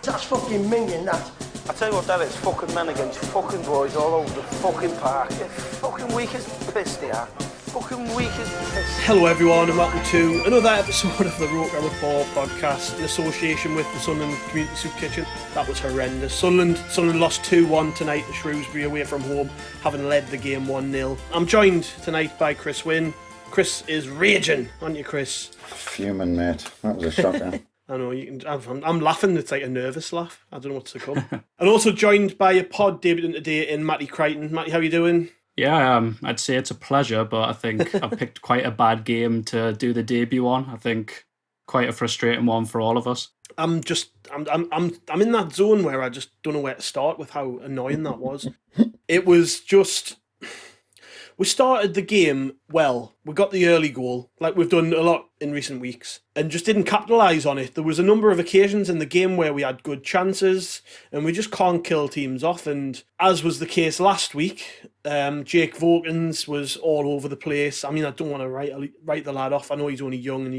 That's fucking minging, that. I tell you what that is, fucking men against fucking boys all over the fucking park. They're fucking weak as piss, they are. Fucking weak as piss. Hello everyone and welcome to another episode of the ROKER RAPPORT podcast in association with the Sunderland Community Soup Kitchen. That was horrendous. Sunderland lost 2-1 tonight to Shrewsbury away from home, having led the game 1-0. I'm joined tonight by Chris Wynn. Chris is raging, aren't you, Chris? Fuming, mate. That was a shocker. I know, I'm laughing, it's like a nervous laugh. I don't know what's to come. And also joined by a pod debutant today in Matty Crichton. Matty, how are you doing? Yeah, I'd say it's a pleasure, but I think I picked quite a bad game to do the debut on. I think quite a frustrating one for all of us. I'm in that zone where I just don't know where to start with how annoying that was. It was just... We started the game well. We got the early goal, like we've done a lot in recent weeks, and just didn't capitalise on it. There was a number of occasions in the game where we had good chances, and we just can't kill teams off. And as was the case last week, Jake Vokins was all over the place. I mean, I don't want to write the lad off. I know he's only young and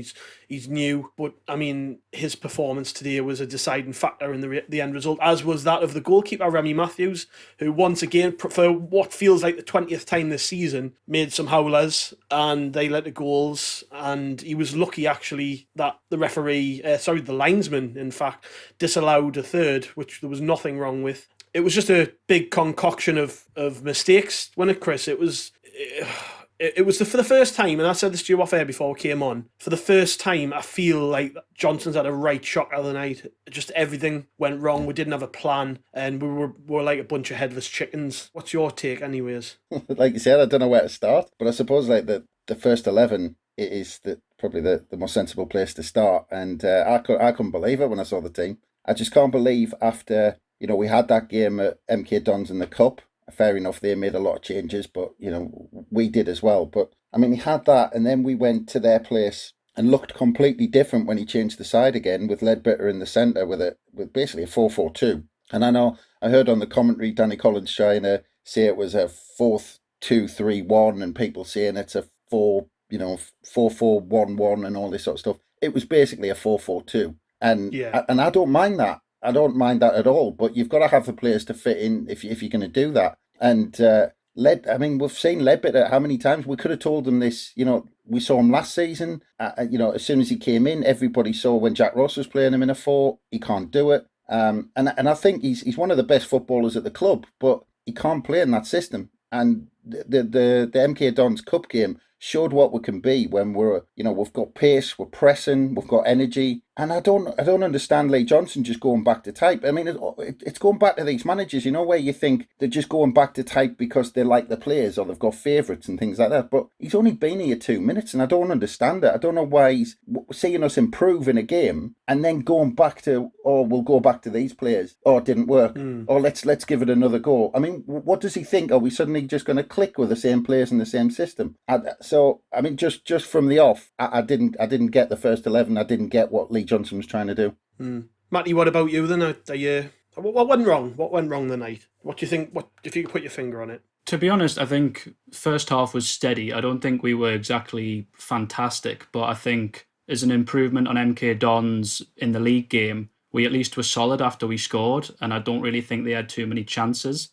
he's new, but I mean, his performance today was a deciding factor in the end result, as was that of the goalkeeper, Remi Matthews, who once again, for what feels like the 20th time this season, made some howlers, and they led to goals. And he was lucky, actually, that the the linesman, in fact, disallowed a third, which there was nothing wrong with. It was just a big concoction of mistakes, wasn't it, Chris? It was for the first time, and I said this to you off air before we came on, for the first time I feel like Johnson's had a right shock of the night. Just everything went wrong. We didn't have a plan, and we were like a bunch of headless chickens. What's your take anyways? Like you said, I don't know where to start, but I suppose like the first 11 is probably the most sensible place to start. And I couldn't believe it when I saw the team. I just can't believe after... we had that game at MK Dons in the Cup. Fair enough, they made a lot of changes, but, we did as well. But, I mean, he had that, and then we went to their place and looked completely different when he changed the side again, with Ledbetter in the centre with basically a 4-4-2. And I heard on the commentary Danny Collins trying to say it was a 4-2-3-1, and people saying it's a 4-4-1-1 and all this sort of stuff. It was basically a 4-4-2. And I don't mind that. I don't mind that at all, but you've got to have the players to fit in if you're going to do that. And we've seen Ledbetter how many times. We could have told him this. We saw him last season. As soon as he came in, everybody saw when Jack Ross was playing him in a 4, he can't do it. And I think he's one of the best footballers at the club, but he can't play in that system. And the MK Dons Cup game showed what we can be when we've got pace, we're pressing, we've got energy. And I don't understand Lee Johnson just going back to type. I mean, it's going back to these managers, where you think they're just going back to type because they like the players or they've got favourites and things like that. But he's only been here 2 minutes, and I don't understand it. I don't know why he's seeing us improve in a game and then going back to, we'll go back to these players. It didn't work. Or let's give it another go. I mean, what does he think? Are we suddenly just going to click with the same players in the same system? Just from the off, I didn't get the first 11. I didn't get what Lee Johnson was trying to do. Matty, what about you then? What went wrong? What went wrong the night? What do you think? What if you could put your finger on it? To be honest, I think first half was steady. I don't think we were exactly fantastic, but I think as an improvement on MK Dons in the league game, we at least were solid after we scored, and I don't really think they had too many chances.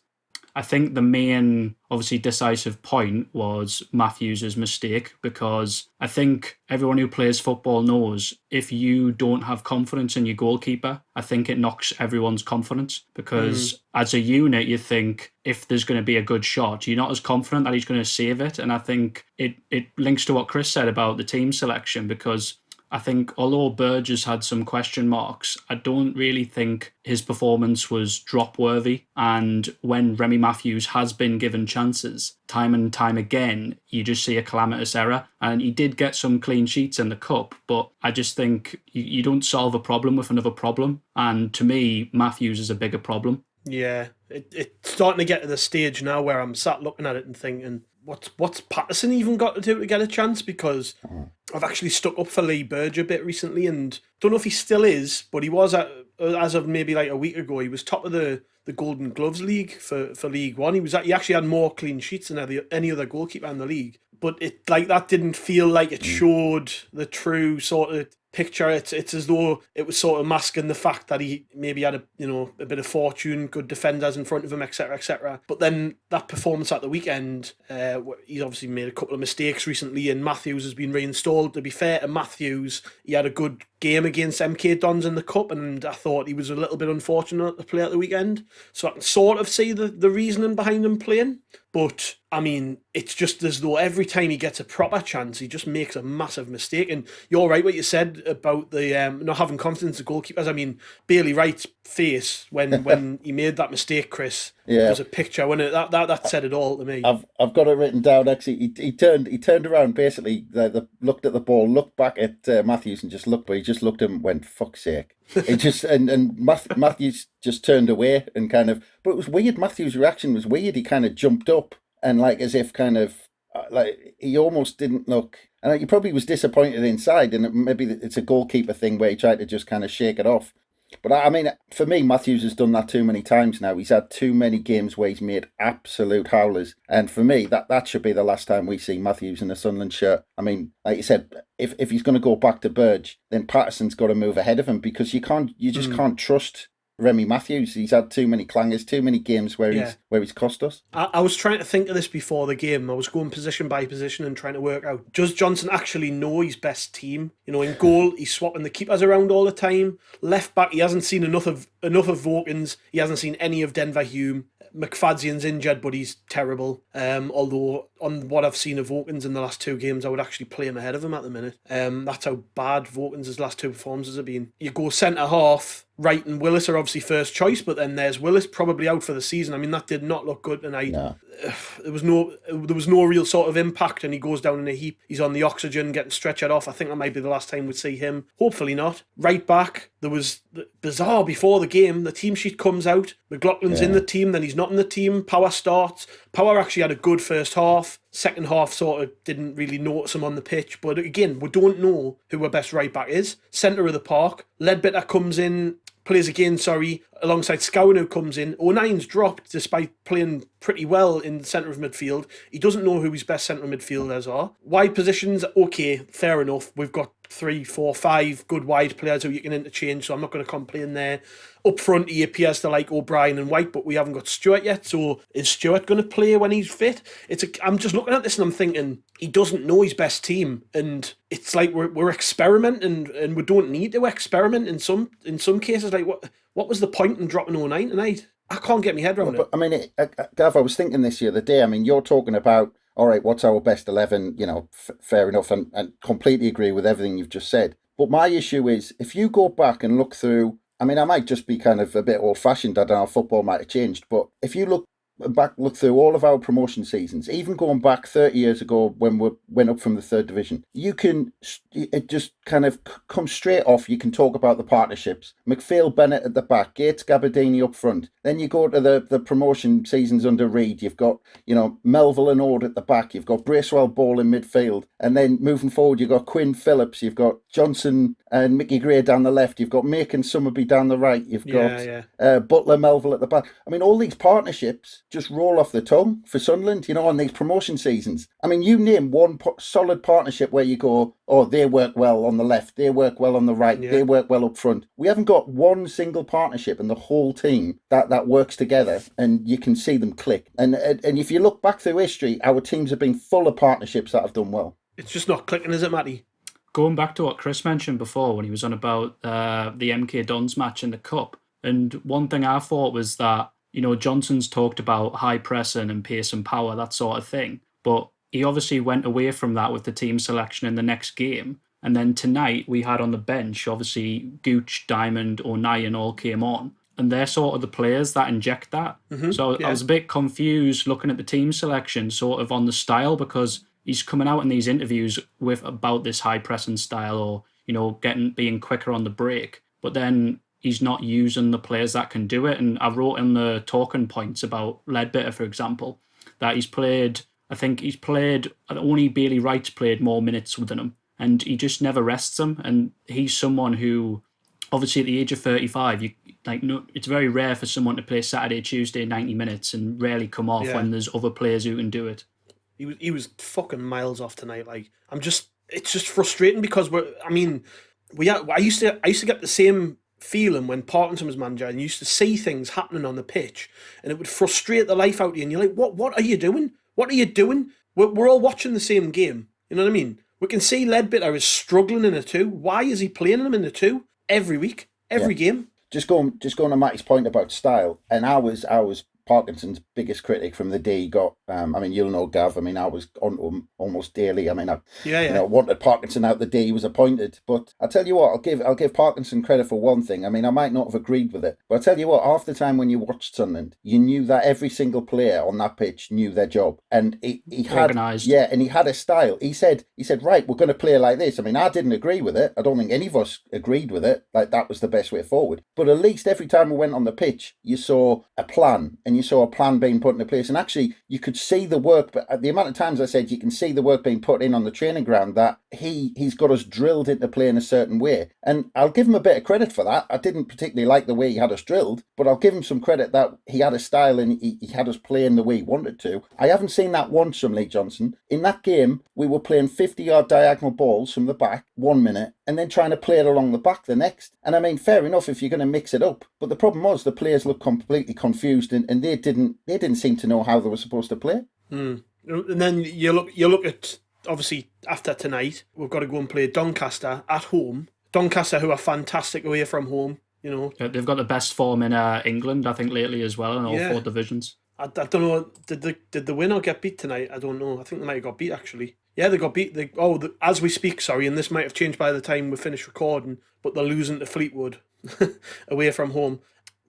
I think the main, obviously, decisive point was Matthews' mistake, because I think everyone who plays football knows if you don't have confidence in your goalkeeper, I think it knocks everyone's confidence, because as a unit, you think if there's going to be a good shot, you're not as confident that he's going to save it. And I think it links to what Chris said about the team selection, because I think although Burgess had some question marks, I don't really think his performance was drop-worthy. And when Remi Matthews has been given chances, time and time again, you just see a calamitous error. And he did get some clean sheets in the Cup, but I just think you don't solve a problem with another problem. And to me, Matthews is a bigger problem. Yeah, it's starting to get to the stage now where I'm sat looking at it and thinking, what's Patterson even got to do to get a chance? Because I've actually stuck up for Lee Burge a bit recently, and don't know if he still is, but he was as of maybe like a week ago. He was top of the Golden Gloves League for League One. He actually had more clean sheets than any other goalkeeper in the league. But that didn't feel like it showed the true sort of picture. It's as though it was sort of masking the fact that he maybe had a bit of fortune, good defenders in front of him, etc., etc. But then that performance at the weekend, he's obviously made a couple of mistakes recently, and Matthews has been reinstalled. To be fair to Matthews, he had a good game against MK Dons in the cup, and I thought he was a little bit unfortunate to play at the weekend. So I can sort of see the reasoning behind him playing. But, I mean, it's just as though every time he gets a proper chance, he just makes a massive mistake. And you're right what you said about the not having confidence in goalkeepers. I mean, Bailey Wright's face when he made that mistake, Chris, was a picture, wasn't it? That said it all to me. I've got it written down, actually. He turned around, basically, looked at the ball, looked back at Matthews and just looked, but he just looked at him and went, fuck's sake. It just and Matthews just turned away and kind of, but it was weird. Matthews' reaction was weird. He kind of jumped up and like as if kind of like he almost didn't look, and he probably was disappointed inside. And maybe it's a goalkeeper thing where he tried to just kind of shake it off. But I mean, for me, Matthews has done that too many times now. He's had too many games where he's made absolute howlers. And for me, that should be the last time we see Matthews in a Sunderland shirt. I mean, like you said, if he's going to go back to Burge, then Patterson's got to move ahead of him, because you just can't trust Remi Matthews. He's had too many clangers, too many games where he's cost us. I was trying to think of this before the game. I was going position by position and trying to work out, does Johnson actually know his best team? In goal, he's swapping the keepers around all the time. Left back, he hasn't seen enough of Vokins. He hasn't seen any of Denver Hume. McFadzean's injured, but he's terrible. Although on what I've seen of Vokins in the last 2 games, I would actually play him ahead of him at the minute. That's how bad Vokins' last 2 performances have been. You go centre half, Wright and Willis are obviously first choice, but then there's Willis probably out for the season. I mean, that did not look good tonight. No. There was no real sort of impact, and he goes down in a heap. He's on the oxygen, getting stretchered off. I think that might be the last time we'd see him. Hopefully not. Right back, there was bizarre before the game. The team sheet comes out. McLaughlin's in the team, then he's not in the team. Power starts. Power actually had a good first half. Second half sort of didn't really notice him on the pitch. But again, we don't know who our best right back is. Centre of the park. Ledbetter comes in, plays again, alongside Scowen, who comes in. O'Nine's dropped despite playing pretty well in the centre of midfield. He doesn't know who his best centre midfielders are. Wide positions, okay, fair enough. We've got 3, 4, 5 good wide players who you can interchange, so I'm not going to complain there. Up front, he appears to like O'Brien and White, but we haven't got Stewart yet, so is Stewart going to play when he's fit? I'm just looking at this and I'm thinking, he doesn't know his best team, and it's like we're experimenting, and we don't need to experiment in some cases. Like, what was the point in dropping 09 tonight? I can't get my head around it. I mean, Gav, I was thinking this the other day. I mean, you're talking about, all right, what's our best 11? Fair enough, and completely agree with everything you've just said. But my issue is, if you go back and look through, I mean, I might just be kind of a bit old-fashioned. I don't know, football might have changed. But if you look through all of our promotion seasons, even going back 30 years ago when we went up from the 3rd division, it just kind of comes straight off. You can talk about the partnerships. McPhail Bennett at the back, Gates Gabardini up front. Then you go to the promotion seasons under Reid. You've got, Melville and Ord at the back. You've got Bracewell Ball in midfield. And then moving forward, you've got Quinn Phillips. You've got Johnson and Mickey Gray down the left. You've got Macon Summerby down the right. You've got Butler Melville at the back. I mean, all these partnerships just roll off the tongue for Sunderland, on these promotion seasons. I mean, you name one solid partnership where you go, oh, they work well on the left, they work well on the right, they work well up front. We haven't got one single partnership in the whole team that works together, and you can see them click. And if you look back through history, our teams have been full of partnerships that have done well. It's just not clicking, is it, Matty? Going back to what Chris mentioned before when he was on about the MK Dons match in the Cup, and one thing I thought was that, Johnson's talked about high pressing and pace and power, that sort of thing. But he obviously went away from that with the team selection in the next game. And then tonight we had on the bench, obviously, Gooch, Diamond, O'Nien all came on. And they're sort of the players that inject that. Mm-hmm, so I was a bit confused looking at the team selection sort of on the style, because he's coming out in these interviews about this high pressing style or, being quicker on the break. But then he's not using the players that can do it. And I wrote in the talking points about Ledbetter, for example, that only Bailey Wright's played more minutes than him, and he just never rests him. And he's someone who, obviously at the age of 35, it's very rare for someone to play Saturday, Tuesday, 90 minutes and rarely come off when there's other players who can do it. He was fucking miles off tonight. It's just frustrating because I used to get the same feeling when Parkinson was manager, and you used to see things happening on the pitch, and it would frustrate the life out of you. And you're like, what are you doing? What are you doing? We're all watching the same game. You know what I mean? We can see Ledbetter is struggling in a 2. Why is he playing him in a 2 every week, every game? Just going to Matty's point about style, and I was Parkinson's biggest critic from the day he got. I mean, you'll know, Gav. I mean, I was onto him almost daily. I mean, I wanted Parkinson out the day he was appointed. But I tell you what, I'll give Parkinson credit for one thing. I mean, I might not have agreed with it, but I tell you what, half the time when you watched Sunderland, you knew that every single player on that pitch knew their job, and he had organised. Yeah, and he had a style. He said, right, we're going to play like this. I mean, I didn't agree with it. I don't think any of us agreed with it. Like, that was the best way forward. But at least every time we went on the pitch, you saw a plan, and you saw a plan being put into place. And actually, you could see the work, but the amount of times I said you can see the work being put in on the training ground, that he's got us drilled into playing a certain way. And I'll give him a bit of credit for that. I didn't particularly like the way he had us drilled, but I'll give him some credit that he had a style and he had us playing the way he wanted to. I haven't seen that once from Lee Johnson. In that game, we were playing 50-yard diagonal balls from the back 1 minute, and then trying to play it along the back the next. And I mean, fair enough if you're going to mix it up. But the problem was the players looked completely confused, and they didn't seem to know how they were supposed to play. And then you look at, obviously, after tonight, we've got to go and play Doncaster at home. Doncaster, who are fantastic away from home, you know. They've got the best form in England, I think, lately as well, in all 4 divisions. I don't know, did they win or get beat tonight? I don't know. I think they might have got beat, actually. Yeah, they got beat. As we speak, sorry, and this might have changed by the time we finish recording, but they're losing to Fleetwood away from home.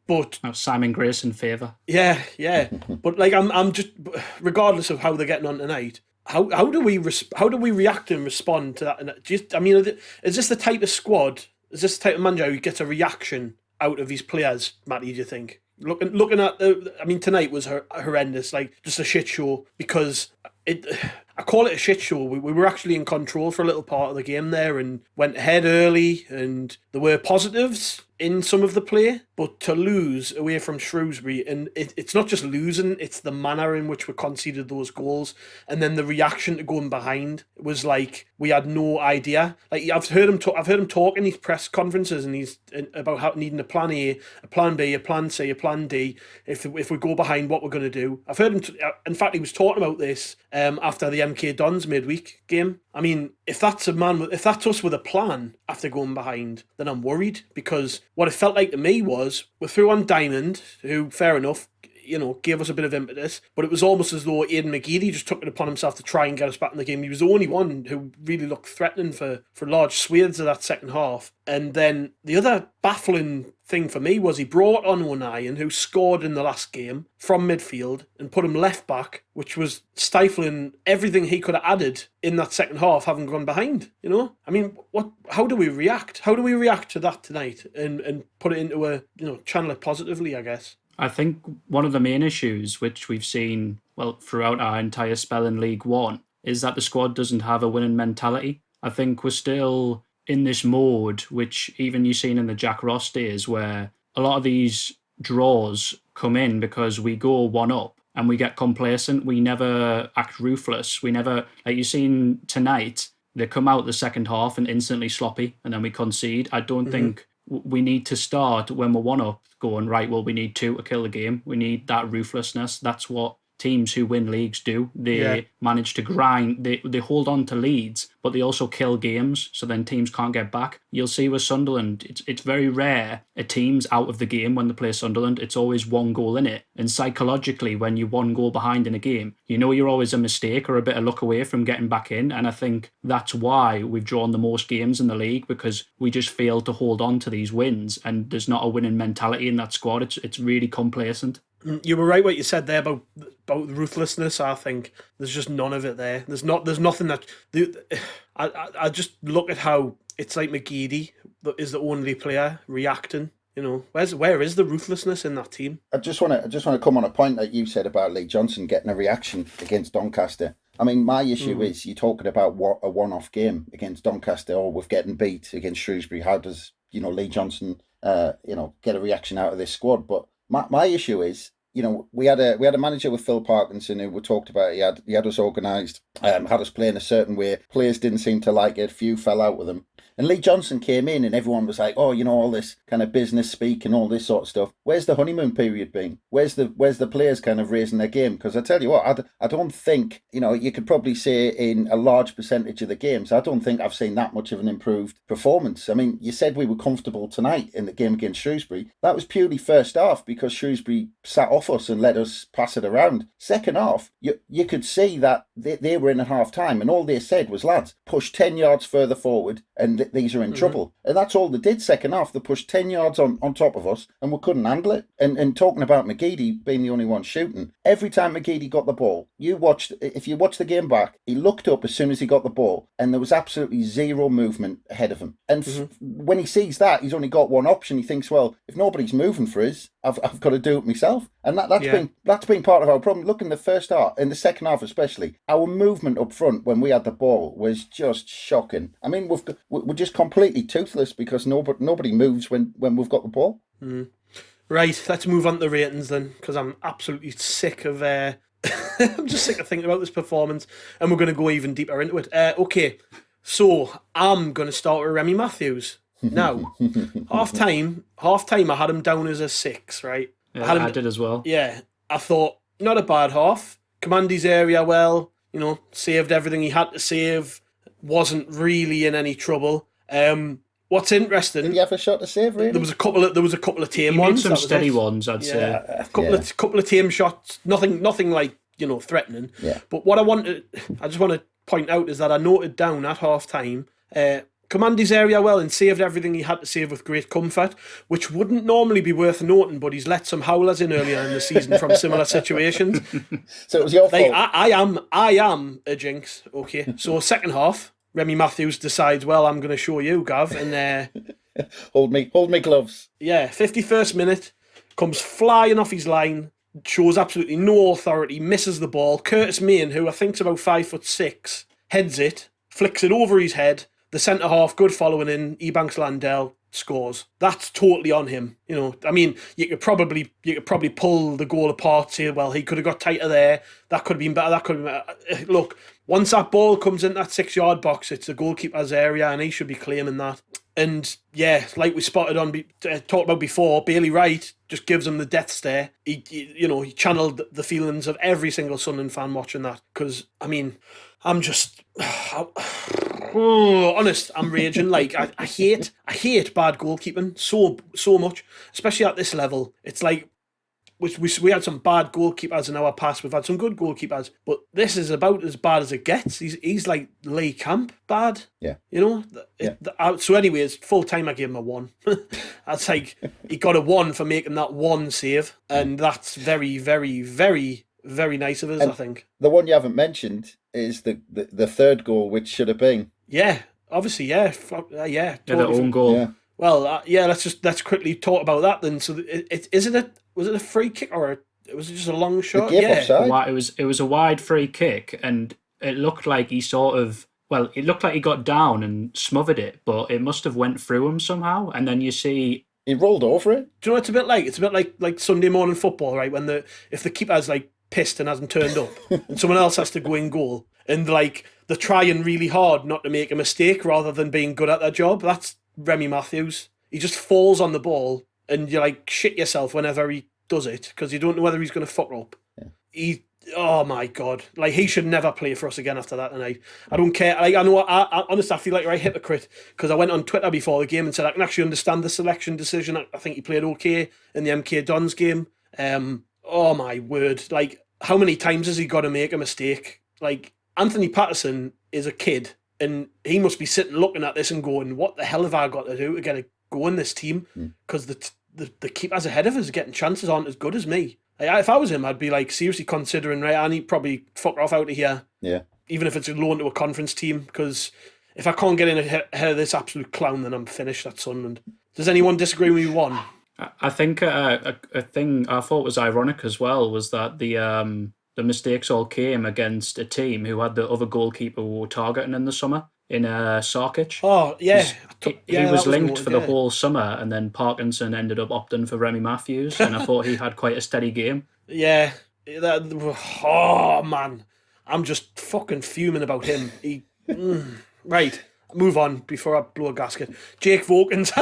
But Simon Grayson favour. Yeah. But like, I'm just, regardless of how they're getting on tonight, how do we react and respond to that? I mean, is this the type of squad? Is this the type of manager who gets a reaction out of his players, Matty? Do you think? Looking at tonight was horrendous, like just a shit show, because I call it a shit show. We were actually in control for a little part of the game there and went ahead early, and there were positives in some of the play, but to lose away from Shrewsbury, and it's not just losing, it's the manner in which we conceded those goals, and then the reaction to going behind was like we had no idea. Like, I've heard him talk in these press conferences, and he's about how needing a plan A, a plan B, a plan C, a plan D. If we go behind, what we're going to do. I've heard him. In fact, he was talking about this after the MK Dons midweek game. I mean, if that's us with a plan after going behind, then I'm worried, because what it felt like to me was we threw on Diamond, who, fair enough, you know, gave us a bit of impetus, but it was almost as though Aidan McGeady just took it upon himself to try and get us back in the game. He was the only one who really looked threatening for large swathes of that second half. And then the other baffling thing for me was he brought on O'Nien, who scored in the last game from midfield, and put him left back, which was stifling everything he could have added in that second half, having gone behind. You know, I mean, how do we react? How do we react to that tonight and put it into a, you know, channel it positively, I guess? I think one of the main issues, which we've seen, well, throughout our entire spell in League One, is that the squad doesn't have a winning mentality. I think we're still in this mode, which even you've seen in the Jack Ross days, where a lot of these draws come in because we go 1-up and we get complacent. We never act ruthless. We never, like you've seen tonight, they come out the second half and instantly sloppy, and then we concede. I don't think we need to start when we're 1-up going, right, well, we need 2 to kill the game. We need that ruthlessness. That's what teams who win leagues do. They manage to grind. They hold on to leads, but they also kill games, so then teams can't get back. You'll see with Sunderland, it's very rare a team's out of the game when they play Sunderland. It's always 1 goal in it. And psychologically, when you're 1 goal behind in a game, you know you're always a mistake or a bit of luck away from getting back in. And I think that's why we've drawn the most games in the league, because we just fail to hold on to these wins, and there's not a winning mentality in that squad. It's really complacent. You were right what you said there about ruthlessness. I think there's just none of it there. There's nothing that. I just look at how it's like McGeady is the only player reacting. You know, where is the ruthlessness in that team? I just want to come on a point that you said about Lee Johnson getting a reaction against Doncaster. I mean, my issue is you're talking about a one-off game against Doncaster, or with getting beat against Shrewsbury. How does, you know, Lee Johnson get a reaction out of this squad? But my issue is, you know, we had a manager with Phil Parkinson who we talked about. He had us organised, had us playing a certain way. Players didn't seem to like it. Few fell out with him. And Lee Johnson came in and everyone was like, oh, all this kind of business speak and all this sort of stuff. Where's the honeymoon period been? Where's the players kind of raising their game? Because I tell you what, I don't think, you could probably say in a large percentage of the games, I don't think I've seen that much of an improved performance. I mean, you said we were comfortable tonight in the game against Shrewsbury. That was purely first half because Shrewsbury sat off us and let us pass it around. Second half, you could see that they were in at half time and all they said was, lads, push 10 yards further forward and these are in trouble. And that's all they did second half. They pushed 10 yards on top of us and we couldn't handle it. And talking about McGeady being the only one shooting, every time McGeady got the ball, if you watch the game back, he looked up as soon as he got the ball and there was absolutely zero movement ahead of him. And when he sees that, he's only got one option. He thinks, well, if nobody's moving for us, I've got to do it myself. And that's been part of our problem. Look, in the first half, in the second half especially, our movement up front when we had the ball was just shocking. I mean, we're just completely toothless because nobody moves when we've got the ball. Right, let's move on to the ratings then, because I'm absolutely sick of... I'm just sick of thinking about this performance, and we're going to go even deeper into it. Okay, so I'm going to start with Remi Matthews. Now, half time, I had him down as a 6, right? Yeah, I did as well. Yeah, I thought, not a bad half. Commanded his area well, saved everything he had to save, wasn't really in any trouble. What's interesting? Did he have a shot to save? Really? There was a couple of tame he ones. Some steady ones, I'd say. A couple of tame shots. Nothing like threatening. Yeah. But what I just want to point out is that I noted down at half time. Commanded his area well and saved everything he had to save with great comfort, which wouldn't normally be worth noting, but he's let some howlers in earlier in the season from similar situations. So it was your fault. I am a jinx. Okay, so second half, Remi Matthews decides, well, I'm going to show you, Gav, and hold me gloves. Yeah, 51st minute, comes flying off his line, shows absolutely no authority, misses the ball. Curtis Main, who I think's about 5'6", heads it, flicks it over his head. The centre half, good following in, Ebanks Landell scores. That's totally on him. I mean, you could probably pull the goal apart, say, well, he could have got tighter there. That could have been better. That could have been better. Look, once that ball comes in that 6-yard box, it's the goalkeeper's area, and he should be claiming that. And yeah, like we talked about before, Bailey Wright just gives him the death stare. He channeled the feelings of every single Sunderland fan watching that. Because I mean, I'm just. Honest, I'm raging. Like I hate bad goalkeeping so much, especially at this level. It's like we had some bad goalkeepers in our past. We've had some good goalkeepers, but this is about as bad as it gets. He's like Lee Camp bad. Yeah. So anyways, full time I gave him a 1. That's like he got a 1 for making that one save, and that's very, very, very, very nice of us. And I think the one you haven't mentioned is the third goal, which should have been. Yeah, obviously, yeah. Totally. The own goal. Yeah. Well, let's quickly talk about that then. So, was it a free kick or was it just a long shot? Offside. It was a wide free kick, and it looked like he got down and smothered it, but it must have went through him somehow. And then you see he rolled over it. Do you know what it's a bit like? It's a bit like Sunday morning football, right? When if the keeper's like pissed and hasn't turned up, and someone else has to go in goal, and like they're trying really hard not to make a mistake rather than being good at their job. That's Remi Matthews. He just falls on the ball and you like shit yourself whenever he does it because you don't know whether he's going to fuck up. Yeah. Oh my God. Like he should never play for us again after that tonight. I don't care. Like I know, I honestly, I feel like you're a hypocrite because I went on Twitter before the game and said I can actually understand the selection decision. I think he played okay in the MK Dons game. Oh my word. Like how many times has he got to make a mistake? Like Anthony Patterson is a kid and he must be sitting looking at this and going, what the hell have I got to do to get a go in this team? Because the keepers ahead of us getting chances aren't as good as me. Like, if I was him, I'd be like seriously considering, right, I need probably fuck off out of here. Yeah. Even if it's a loan to a conference team, because if I can't get in ahead of this absolute clown, then I'm finished at Sunderland. Does anyone disagree with me? One? I think a thing I thought was ironic as well was that the mistakes all came against a team who had the other goalkeeper we were targeting in the summer in Sarkic. Oh, yeah. He was linked for the whole summer, and then Parkinson ended up opting for Remi Matthews, and I thought he had quite a steady game. Yeah. Oh, man. I'm just fucking fuming about him. Right. move on before I blow a gasket. Jake Vokins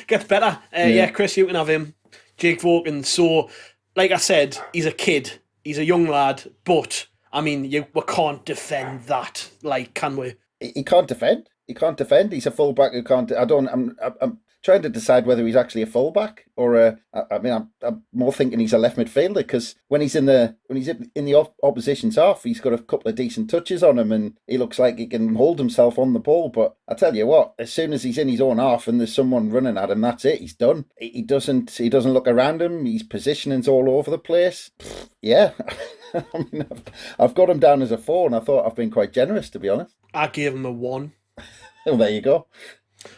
gets better. Yeah, Chris, you can have him. Jake Vokins. So, like I said, he's a kid. He's a young lad. But, I mean, we can't defend that, like, can we? He can't defend. He can't defend. He's a fullback who can't. I'm trying to decide whether he's actually a fullback or I'm more thinking he's a left midfielder, because when he's in the opposition's half, he's got a couple of decent touches on him and he looks like he can hold himself on the ball. But I tell you what, as soon as he's in his own half and there's someone running at him, that's it. He's done. He doesn't look around him. His positioning's all over the place. Yeah. I mean, I've got him down as a 4, and I thought I've been quite generous, to be honest. I gave him a 1. Well, there you go.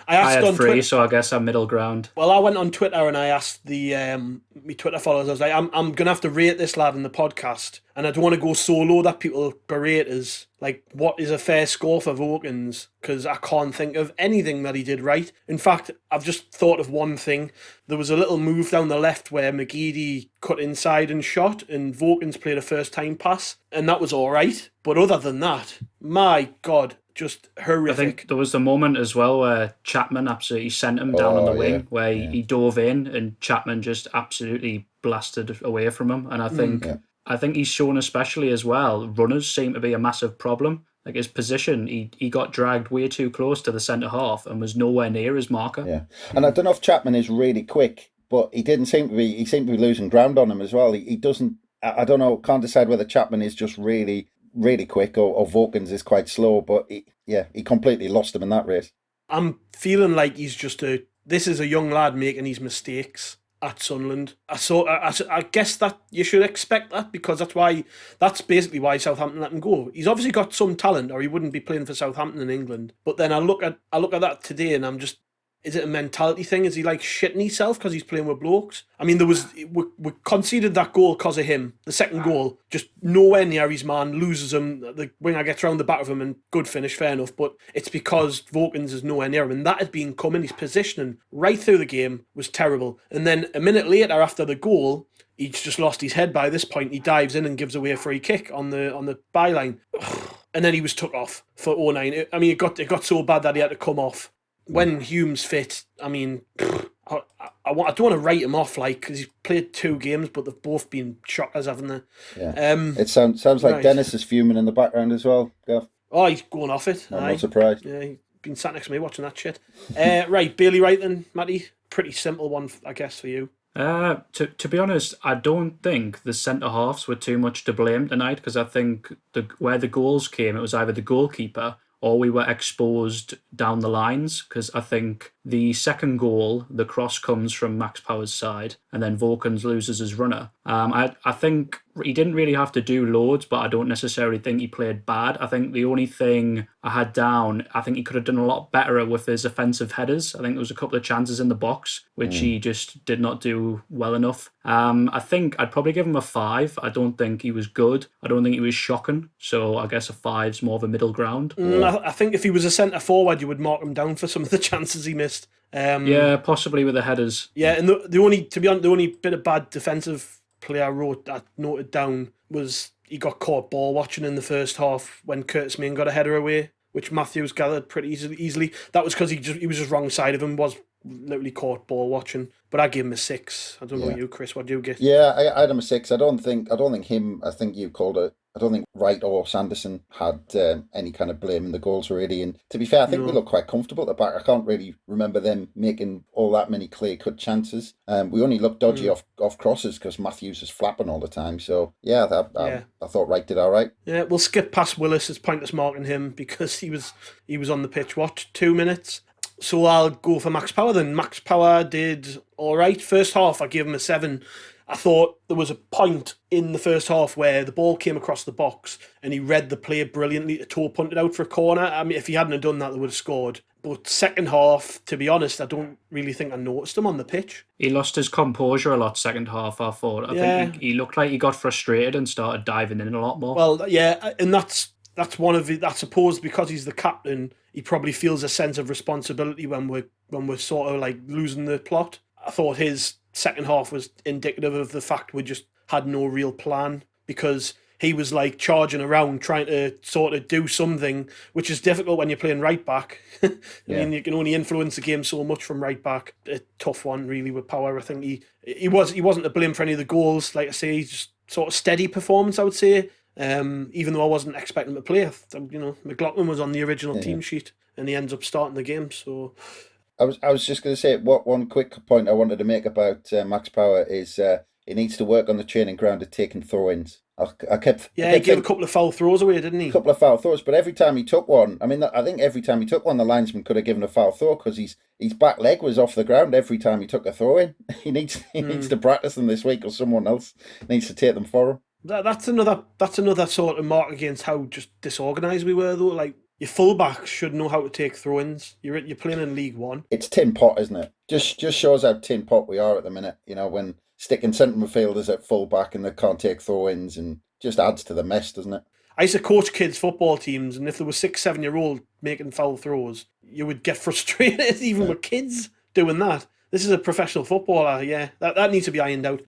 I had 3, so I guess I'm middle ground. Well, I went on Twitter and I asked my Twitter followers, I was like, I'm going to have to rate this lad in the podcast, and I don't want to go so low that people berate us. Like, what is a fair score for Vokins? Because I can't think of anything that he did right. In fact, I've just thought of one thing. There was a little move down the left where McGeady cut inside and shot, and Vokins played a first-time pass, and that was all right. But other than that, my God, just horrific. I think there was the moment as well where Chapman absolutely sent him down on the wing, where he dove in and Chapman just absolutely blasted away from him. And I think he's shown, especially as well, runners seem to be a massive problem. Like his position, he got dragged way too close to the centre half and was nowhere near his marker. Yeah, and I don't know if Chapman is really quick, but he seemed to be losing ground on him as well. He doesn't. I don't know. Can't decide whether Chapman is just really quick or Vokins is quite slow, but he completely lost him in that race. I'm feeling like he's this is a young lad making his mistakes at Sunderland. I guess that you should expect that, because that's basically why Southampton let him go. He's obviously got some talent, or he wouldn't be playing for Southampton in England. But then I look at that today and I'm just, is it a mentality thing? Is he like shitting himself because he's playing with blokes? I mean, we conceded that goal because of him. The second goal, just nowhere near his man, loses him. The winger gets round the back of him and good finish, fair enough. But it's because Vokins is nowhere near him. And that had been coming. His positioning right through the game was terrible. And then a minute later after the goal, he's just lost his head by this point. He dives in and gives away a free kick on the byline. And then he was took off for 09. I mean, it got so bad that he had to come off. When Hume's fit, I mean, I don't want to write him off, like, because he's played 2 games, but they've both been shockers, haven't they? Yeah. It sounds like Dennis is fuming in the background as well, Gav. Oh, he's going off it. I'm not surprised. Yeah, he's been sat next to me watching that shit. Right, Bailey Wright then, Matty. Pretty simple one, I guess, for you. To be honest, I don't think the centre halves were too much to blame tonight, because I think where the goals came, it was either the goalkeeper or we were exposed down the lines, because I think the second goal, the cross comes from Max Power's side, and then Vokins loses his runner. I think he didn't really have to do loads, but I don't necessarily think he played bad. I think the only thing I had down, I think he could have done a lot better with his offensive headers. I think there was a couple of chances in the box, which he just did not do well enough. I think I'd probably give him a 5. I don't think he was good. I don't think he was shocking. So I guess a 5's more of a middle ground. I think if he was a centre forward, you would mark him down for some of the chances he missed. Yeah, possibly with the headers. Yeah, and the only bit of bad defensive play I noted down was he got caught ball watching in the first half when Curtis Main got a header away, which Matthews gathered pretty easily. That was because he was just wrong side of him, was literally caught ball watching. But I give him a 6. I don't know you, Chris. What do you get? Yeah, I had him a 6. I don't think him. I think you called it. I don't think Wright or Sanderson had any kind of blame in the goals really. And to be fair, I think we looked quite comfortable at the back. I can't really remember them making all that many clear-cut chances. We only looked dodgy off crosses because Matthews was flapping all the time. So I thought Wright did all right. Yeah, we'll skip past Willis. It's pointless marking him because he was on the pitch. What, 2 minutes? So I'll go for Max Power then. Max Power did all right. First half, I gave him a 7. I thought there was a point in the first half where the ball came across the box and he read the play brilliantly to toe punt it out for a corner. I mean, if he hadn't have done that, they would have scored. But second half, to be honest, I don't really think I noticed him on the pitch. He lost his composure a lot second half, I thought. I think he looked like he got frustrated and started diving in a lot more. Well, yeah, and that's one of it. I suppose because he's the captain, he probably feels a sense of responsibility when we're sort of like losing the plot. I thought his second half was indicative of the fact we just had no real plan, because he was like charging around trying to sort of do something, which is difficult when you're playing right back. I mean, you can only influence the game so much from right back. A tough one, really, with Power. I think he wasn't to blame for any of the goals. Like I say, he's just sort of steady performance, I would say. Even though I wasn't expecting him to play, McLaughlin was on the original team sheet, and he ends up starting the game. So, I was just going to say one quick point I wanted to make about Max Power is he needs to work on the training ground of taking throw-ins. I kept he gave a couple of foul throws away, didn't he? A couple of foul throws, but every time he took one, I mean, I think every time he took one, the linesman could have given a foul throw because his back leg was off the ground every time he took a throw in. He needs to practice them this week, or someone else needs to take them for him. That's another sort of mark against how just disorganised we were, though. Like, your fullbacks should know how to take throw-ins. You're playing in League One. It's tin pot, isn't it? Just shows how tin pot we are at the minute. You know, when sticking centre midfielders at fullback and they can't take throw-ins, and just adds to the mess, doesn't it? I used to coach kids' football teams, and if there were 6-7-year-olds making foul throws, you would get frustrated even with kids doing that. This is a professional footballer, yeah. That needs to be ironed out.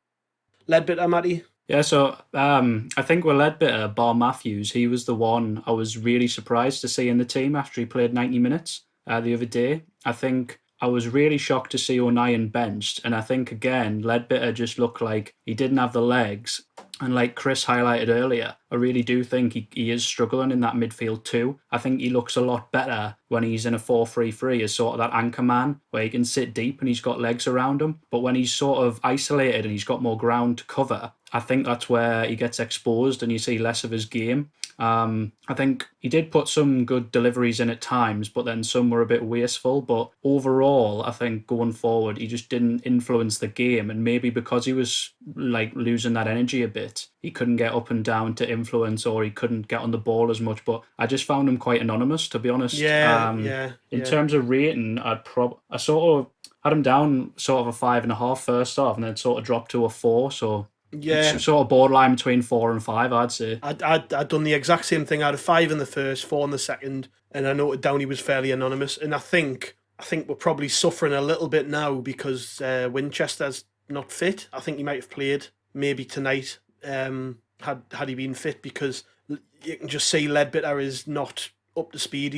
Leadbitter, Matty? Yeah, so I think with Leadbitter, bar Matthews, he was the one I was really surprised to see in the team after he played 90 minutes the other day. I think I was really shocked to see O'Nien benched, and I think, again, Leadbitter just looked like he didn't have the legs. And like Chris highlighted earlier, I really do think he is struggling in that midfield too. I think he looks a lot better when he's in a 4-3-3 as sort of that anchor man where he can sit deep and he's got legs around him. But when he's sort of isolated and he's got more ground to cover, I think that's where he gets exposed and you see less of his game. I think he did put some good deliveries in at times, but then some were a bit wasteful. But overall, I think going forward, he just didn't influence the game. And maybe because he was like losing that energy a bit, he couldn't get up and down to influence, or he couldn't get on the ball as much. But I just found him quite anonymous, to be honest. In terms of rating, I sort of had him down sort of a 5.5 first half, and then sort of dropped to a 4. So it's sort of borderline between 4 and 5, I'd say. I'd done the exact same thing. I had a 5 in the first, 4 in the second, and I noted down he was fairly anonymous. And I think we're probably suffering a little bit now because Winchester's not fit. I think he might have played maybe tonight had he been fit, because you can just see Leadbitter is not up to speed.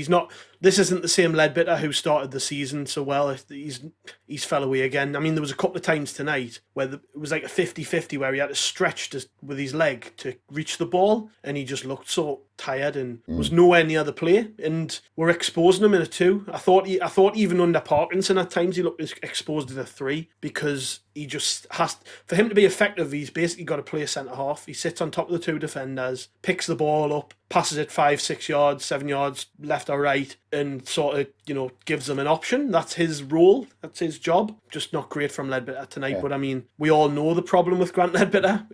This isn't the same Leadbitter who started the season so well. He's fell away again. I mean, there was a couple of times tonight where it was like a 50-50 where he had to stretch with his leg to reach the ball, and he just looked so tired and was nowhere near the play. And we're exposing him in a 2. I thought even under Parkinson at times he looked exposed in a 3, because he just has, for him to be effective, he's basically got to play centre half. He sits on top of the 2 defenders, picks the ball up, passes it 5-6 yards, 7 yards left or right, and sort of, gives them an option. That's his role. That's his job. Just not great from Leadbitter tonight. Yeah. But I mean, we all know the problem with Grant Leadbitter.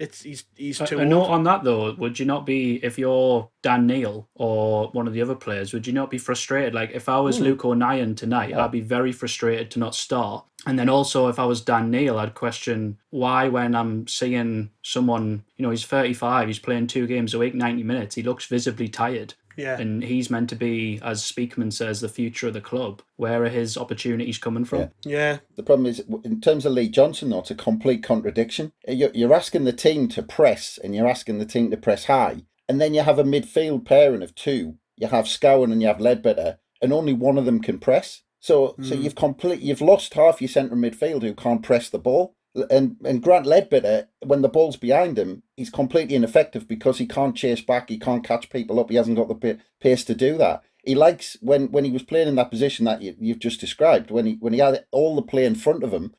He's too old. A note on that though, would you not be, if you're Dan Neil or one of the other players, would you not be frustrated? Like if I was Luke O'Nien tonight, I'd be very frustrated to not start. And then also if I was Dan Neil, I'd question why, when I'm seeing someone, he's 35, he's playing 2 games a week, 90 minutes, he looks visibly tired. Yeah. And he's meant to be, as Speakman says, the future of the club. Where are his opportunities coming from? Yeah. The problem is, in terms of Lee Johnson, though, it's a complete contradiction. You're asking the team to press, and you're asking the team to press high, and then you have a midfield pairing of 2. You have Scowen and you have Leadbitter, and only one of them can press. So you've lost half your centre midfield who can't press the ball. And Grant Leadbitter, when the ball's behind him, he's completely ineffective because he can't chase back, he can't catch people up, he hasn't got the pace to do that. He likes, when he was playing in that position that you've just described, when he had all the play in front of him,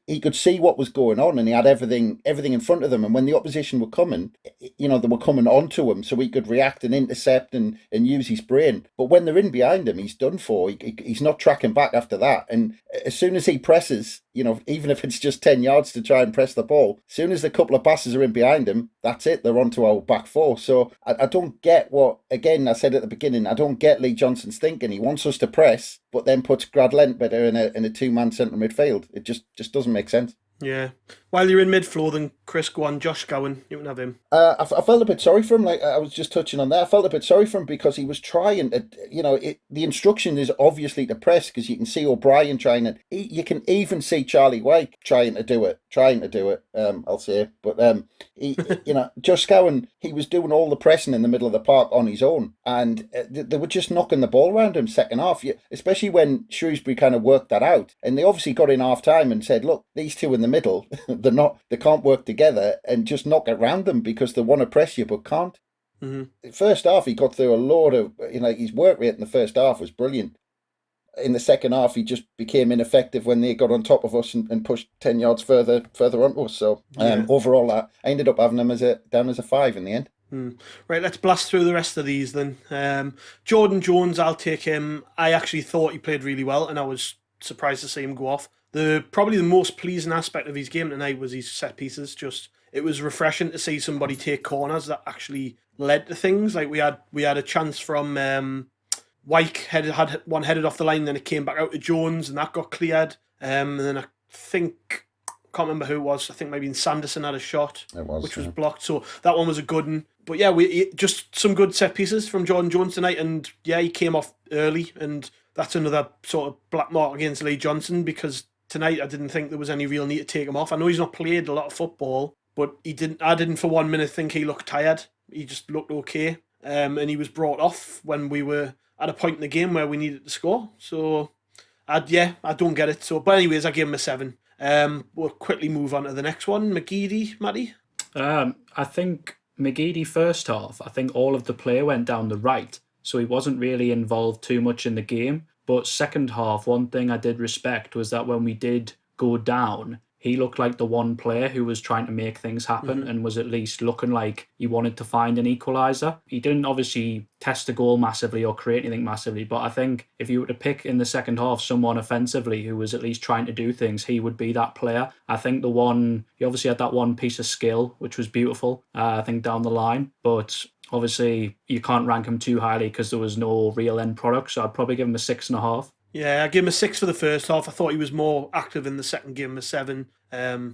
he could see what was going on, and he had everything in front of them. And when the opposition were coming, they were coming onto him, so he could react and intercept and use his brain. But when they're in behind him, he's done for. He's not tracking back after that. And as soon as he presses, even if it's just 10 yards to try and press the ball, as soon as the couple of passes are in behind him, that's it. They're onto our back 4. So I don't get what, again, I said at the beginning, I don't get Lee Johnson's thinking. He wants us to press, but then puts Grant Leadbitter in a 2-man centre midfield. It just doesn't make sense. Yeah. While you're in mid-floor, then Chris, go on, Josh Gowan, you can have him. I felt a bit sorry for him. Like I was just touching on that, I felt a bit sorry for him because he was trying to, the instruction is obviously to press because you can see O'Brien trying it. You can even see Charlie White trying to do it. I'll say, but Josh Gowan, he was doing all the pressing in the middle of the park on his own, and they were just knocking the ball around him second half. Especially when Shrewsbury kind of worked that out, and they obviously got in half time and said, "Look, these two in the middle, they can't work together and just knock it around them because they want to press you but can't." Mm-hmm. First half, he got through a load of, his work rate in the first half was brilliant. In the second half, he just became ineffective when they got on top of us and pushed 10 yards further onto us. So overall, I ended up having him down as a 5 in the end. Right, let's blast through the rest of these then. Jordan Jones, I'll take him. I actually thought he played really well, and I was surprised to see him go off. Probably the most pleasing aspect of his game tonight was his set pieces. It was refreshing to see somebody take corners that actually led to things. Like we had a chance from Wyke had one headed off the line, then it came back out to Jones, and that got cleared. And then I can't remember who it was. I think maybe Sanderson had a shot, which was blocked. So that one was a good one. But yeah, just some good set pieces from Jordan Jones tonight, and yeah, he came off early, and that's another sort of black mark against Lee Johnson because tonight I didn't think there was any real need to take him off. I know he's not played a lot of football, but I didn't for 1 minute think he looked tired. He just looked okay, and he was brought off when we were at a point in the game where we needed to score. So, I don't get it. So, but anyways, I give him a 7. We'll quickly move on to the next one. McGeady, Matty? I think McGeady first half, I think all of the play went down the right, so he wasn't really involved too much in the game. But second half, one thing I did respect was that when we did go down, he looked like the one player who was trying to make things happen and was at least looking like he wanted to find an equaliser. He didn't obviously test the goal massively or create anything massively, but I think if you were to pick in the second half someone offensively who was at least trying to do things, he would be that player. I think he obviously had that one piece of skill, which was beautiful, I think, down the line, but obviously you can't rank him too highly because there was no real end product, so I'd probably give him a 6.5. Yeah, I give him a 6 for the first half. I thought he was more active in the second, give him a 7. I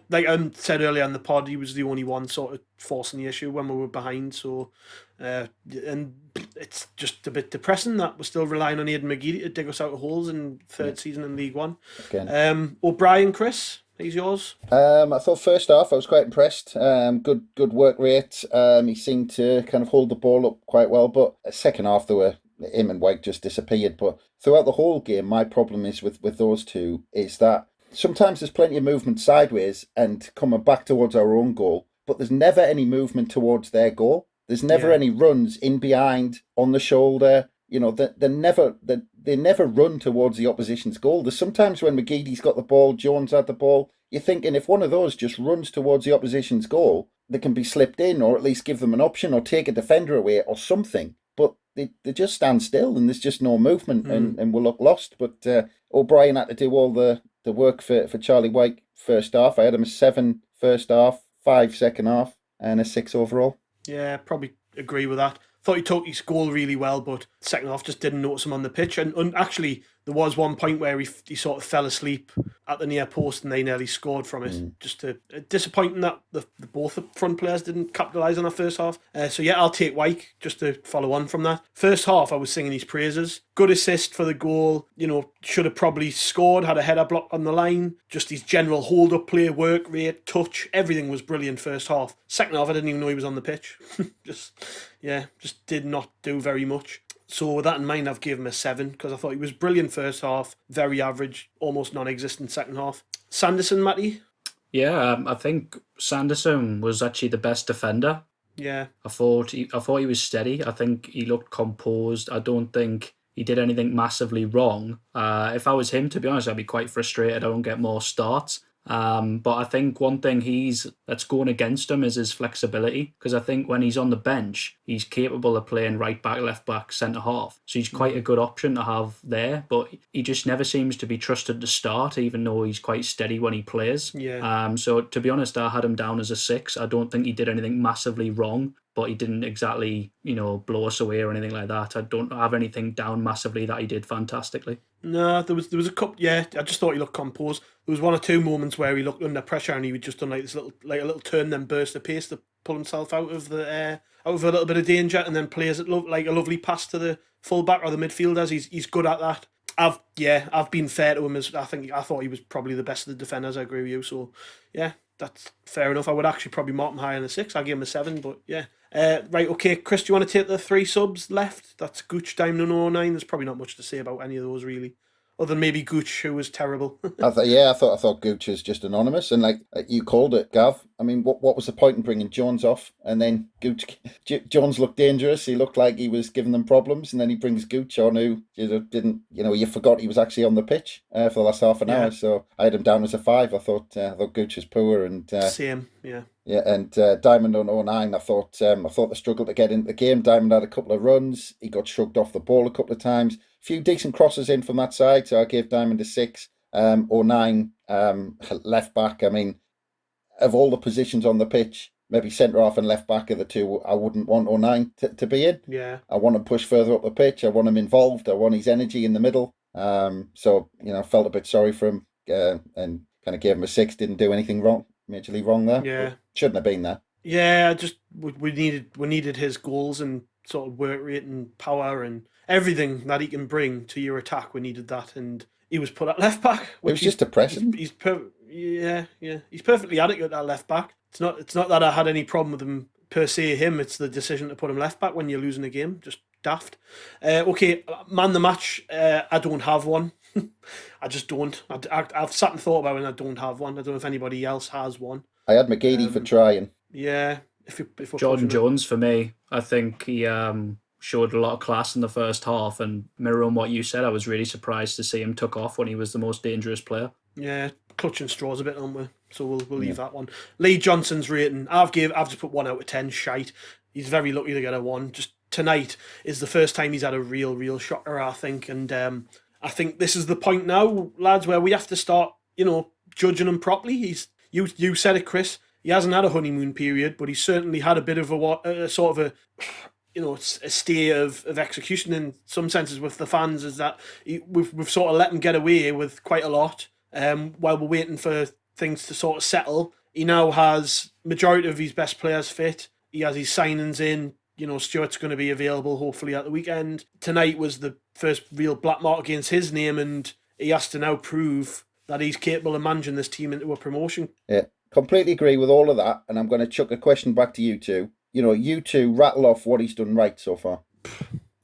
like I said earlier in the pod, he was the only one sort of forcing the issue when we were behind. So, and it's just a bit depressing that we're still relying on Aidan McGeady to dig us out of holes in third season in League One. Again. O'Brien, Chris, he's yours. I thought first half I was quite impressed. Good work rate. He seemed to kind of hold the ball up quite well, but second half him and White just disappeared. But throughout the whole game, my problem is with those two is that sometimes there's plenty of movement sideways and coming back towards our own goal, but there's never any movement towards their goal. There's never any runs in behind, on the shoulder. They never run towards the opposition's goal. There's sometimes when McGeady's got the ball, Jones had the ball, you're thinking if one of those just runs towards the opposition's goal, they can be slipped in or at least give them an option or take a defender away or something. But they just stand still and there's just no movement and we'll look lost. But O'Brien had to do all the work for Charlie White first half. I had him a 7 first half, 5 second half, and a 6 overall. Yeah, probably agree with that. Thought he took his goal really well, but second half just didn't notice him on the pitch. And actually, there was one point where he sort of fell asleep at the near post and they nearly scored from it. Just disappointing that the both the front players didn't capitalise on the first half. So yeah, I'll take Wyke just to follow on from that. First half, I was singing his praises. Good assist for the goal. Should have probably scored, had a header block on the line. Just his general hold-up play, work rate, touch, everything was brilliant first half. Second half, I didn't even know he was on the pitch. just did not do very much. So with that in mind, I've given him a 7 because I thought he was brilliant first half, very average, almost non-existent second half. Sanderson, Matty? Yeah, I think Sanderson was actually the best defender. Yeah. I thought he was steady. I think he looked composed. I don't think he did anything massively wrong. If I was him, to be honest, I'd be quite frustrated I don't get more starts. But I think one thing that's going against him is his flexibility, because I think when he's on the bench, he's capable of playing right back, left back, centre half. So he's quite a good option to have there, but he just never seems to be trusted to start, even though he's quite steady when he plays. Yeah. So to be honest, I had him down as a 6. I don't think he did anything massively wrong. but he didn't exactly, blow us away or anything like that. I don't have anything down massively that he did fantastically. No, there was a couple. Yeah, I just thought he looked composed. There was one or two moments where he looked under pressure and he would just done like a little turn, then burst of pace to pull himself out of a little bit of danger, and then plays it like a lovely pass to the fullback or the midfielders. He's good at that. I've been fair to him. I thought he was probably the best of the defenders. I agree with you. So yeah, that's fair enough. I would actually probably mark him higher than a 6. I'll give him a 7, but yeah. Right, okay, Chris, do you want to take the 3 subs left? That's Gooch, Diamond and 09. There's probably not much to say about any of those, really. Other than maybe Gooch, who was terrible. I thought Gooch was just anonymous, and like you called it, Gav. I mean, what was the point in bringing Jones off, and then Jones looked dangerous. He looked like he was giving them problems, and then he brings Gooch on, who didn't. You forgot he was actually on the pitch for the last half an hour. So I had him down as a 5. I thought Gooch was poor, and same, yeah. Yeah, and Diamond on 09, I thought they struggled to get into the game. Diamond had a couple of runs. He got shrugged off the ball a couple of times. A few decent crosses in from that side, so I gave Diamond a 6. 09, left back. I mean, of all the positions on the pitch, maybe centre half and left back are the two I wouldn't want 09 to be in. Yeah. I want him pushed further up the pitch. I want him involved. I want his energy in the middle. So I felt a bit sorry for him and kind of gave him a 6. Didn't do anything wrong. Majorly wrong there. Yeah, shouldn't have been there. Yeah, just we needed his goals and sort of work rate and power and everything that he can bring to your attack. We needed that, and he was put at left back. It was just depressing. He's perfectly adequate at left back. It's not that I had any problem with him per se. It's the decision to put him left back when you're losing a game. Just daft. Okay, man the match. I don't have one. I just don't. I've sat and thought about it and I don't have one. I don't know if anybody else has one. I had McGeady for trying. Yeah. If Jordan Jones for me. I think he showed a lot of class in the first half, and mirroring what you said, I was really surprised to see him took off when he was the most dangerous player. Yeah, clutching straws a bit, aren't we? So we'll leave that one. Lee Johnson's rating, I've just put 1 out of 10. Shite. He's very lucky to get a 1. Just tonight is the first time he's had a real shocker, I think, and I think this is the point now, lads, where we have to start, judging him properly. You said it, Chris. He hasn't had a honeymoon period, but he's certainly had a bit of a sort of a stay of execution in some senses with the fans. Is that we've sort of let him get away with quite a lot while we're waiting for things to sort of settle. He now has majority of his best players fit. He has his signings in. Stuart's going to be available hopefully at the weekend. Tonight was the first real black mark against his name, and he has to now prove that he's capable of managing this team into a promotion. Yeah, completely agree with all of that. And I'm going to chuck a question back to you two. You two rattle off what he's done right so far.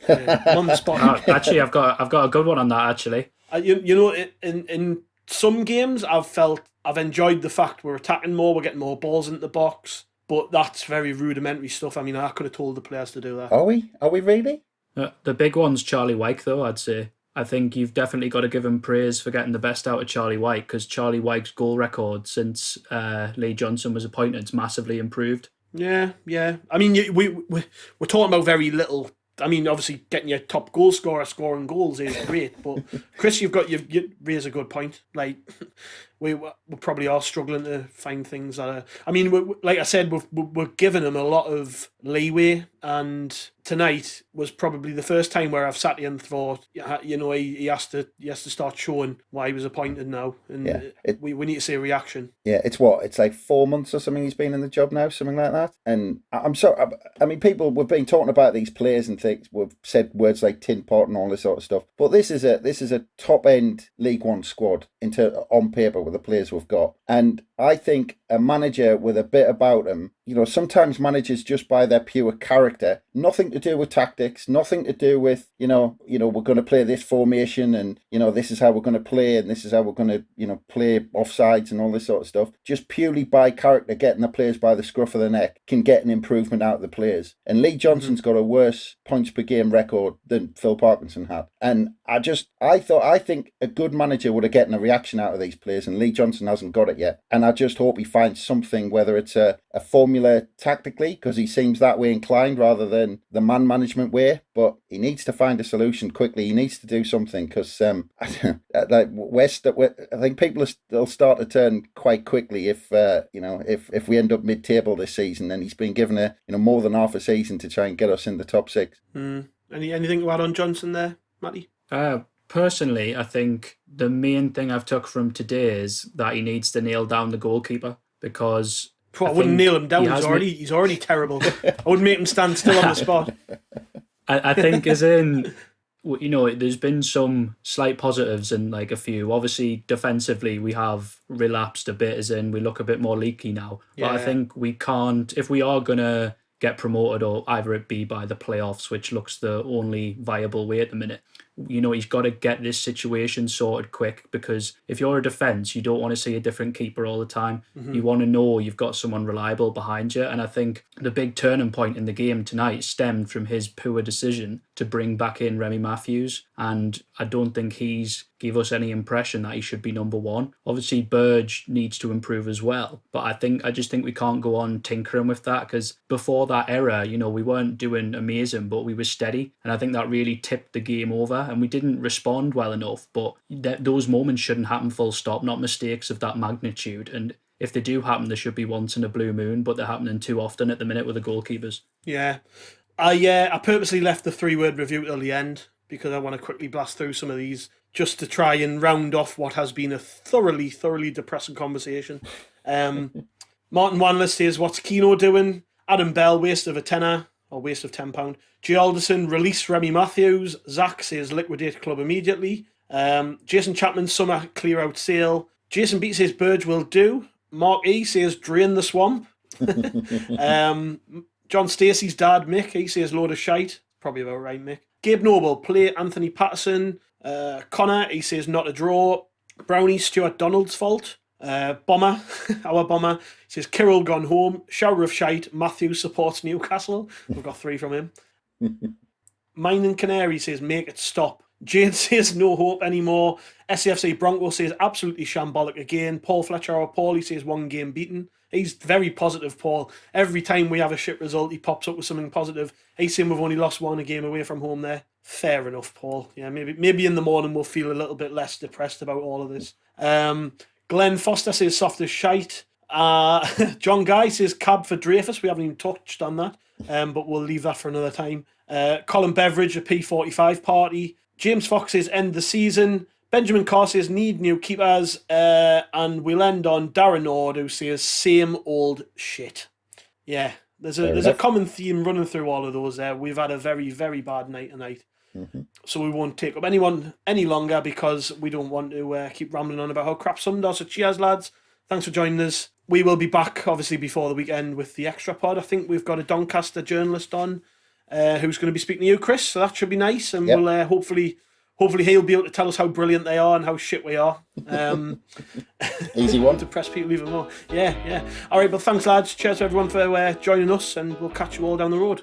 On the spot. Actually, I've got a good one on that. Actually, in some games, I've enjoyed the fact we're attacking more, we're getting more balls into the box. But that's very rudimentary stuff. I mean, I could have told the players to do that. Are we? Are we really? The big one's Charlie Wyke, though, I'd say. I think you've definitely got to give him praise for getting the best out of Charlie Wyke, because Charlie Wyke's goal record since Lee Johnson was appointed is massively improved. Yeah. I mean, we're talking about very little. I mean, obviously, getting your top goal scorer scoring goals is great. But, Chris, you raise a good point. Like, we probably are struggling to find things that are... I mean, like I said, we're giving him a lot of leeway, and tonight was probably the first time where I've sat here and thought, he has to start showing why he was appointed now, and we need to see a reaction. Yeah, it's like 4 months or something he's been in the job now, something like that. And I'm sorry, I mean, we've been talking about these players and things, we've said words like tin pot and all this sort of stuff, but this is a top end League One squad on paper with the players we've got, and I think a manager with a bit about him, sometimes managers just by their pure character, nothing to do with tactics, nothing to do with, we're going to play this formation and, this is how we're going to play and this is how we're going to, play offsides and all this sort of stuff. Just purely by character, getting the players by the scruff of the neck can get an improvement out of the players. And Lee Johnson's got a worse points per game record than Phil Parkinson had. And I think a good manager would have gotten a reaction out of these players, and Lee Johnson hasn't got it yet. And I just hope he find something, whether it's a formula tactically, because he seems that way inclined rather than the man management way. But he needs to find a solution quickly. He needs to do something because I think people will start to turn quite quickly if if we end up mid-table this season, and he's been given more than half a season to try and get us in the top 6. Anything to add on Johnson there, Matty? Personally, I think the main thing I've took from today is that he needs to nail down the goalkeeper, because I wouldn't nail him down. He's already terrible. I wouldn't make him stand still on the spot. I think as in, there's been some slight positives and like a few. Obviously, defensively, we have relapsed a bit, as in we look a bit more leaky now. Yeah. But I think we can't, if we are going to get promoted, or either it be by the playoffs, which looks the only viable way at the minute, he's got to get this situation sorted quick, because if you're a defence, you don't want to see a different keeper all the time. You want to know you've got someone reliable behind you. And I think the big turning point in the game tonight stemmed from his poor decision to bring back in Remi Matthews. And I don't think he's give us any impression that he should be number one. Obviously, Burge needs to improve as well. But I just think we can't go on tinkering with that, because before that era, we weren't doing amazing, but we were steady. And I think that really tipped the game over, and we didn't respond well enough. But those moments shouldn't happen full stop, not mistakes of that magnitude. And if they do happen, they should be once in a blue moon, but they're happening too often at the minute with the goalkeepers. Yeah. I purposely left the 3-word review till the end, because I want to quickly blast through some of these just to try and round off what has been a thoroughly, thoroughly depressing conversation. Martin Wanless says, what's Keno doing? Adam Bell, waste of a tenner, or waste of £10. G. Alderson, release Remi Matthews. Zach says, liquidate club immediately. Jason Chapman, summer clear out sale. Jason Beat says, Burge will do. Mark E says, drain the swamp. John Stacey's dad, Mick, he says, load of shite. Probably about right, Mick. Gabe Noble, play Anthony Patterson. Connor, he says, not a draw. Brownie, Stuart Donald's fault. Bomber, our Bomber, says, Kirill gone home. Shower of shite. Matthews supports Newcastle. We've got 3 from him. Mine and Canary says, make it stop. Jane says, no hope anymore. SAFC Bronco says, absolutely shambolic again. Paul Fletcher, our Paul, he says, 1 game beaten. He's very positive, Paul. Every time we have a shit result, he pops up with something positive. He's saying we've only lost 1 a game away from home there. Fair enough, Paul. Yeah, maybe in the morning we'll feel a little bit less depressed about all of this. Glenn Foster says, soft as shite. John Guy says, cab for Dreyfus. We haven't even touched on that, but we'll leave that for another time. Colin Beveridge, a P45 party. James Fox says, end the season. Benjamin Carr says, need new keepers. And we'll end on Darren Nord, who says, same old shit. Yeah, there's a common theme running through all of those there. We've had a very, very bad night tonight. So we won't take up anyone any longer, because we don't want to keep rambling on about how crap some does. So cheers, lads. Thanks for joining us. We will be back, obviously, before the weekend with the extra pod. I think we've got a Doncaster journalist on who's going to be speaking to you, Chris. So that should be nice. And we'll hopefully he'll be able to tell us how brilliant they are and how shit we are. Easy one. To press people even more. Yeah. All right, but thanks, lads. Cheers to everyone for joining us, and we'll catch you all down the road.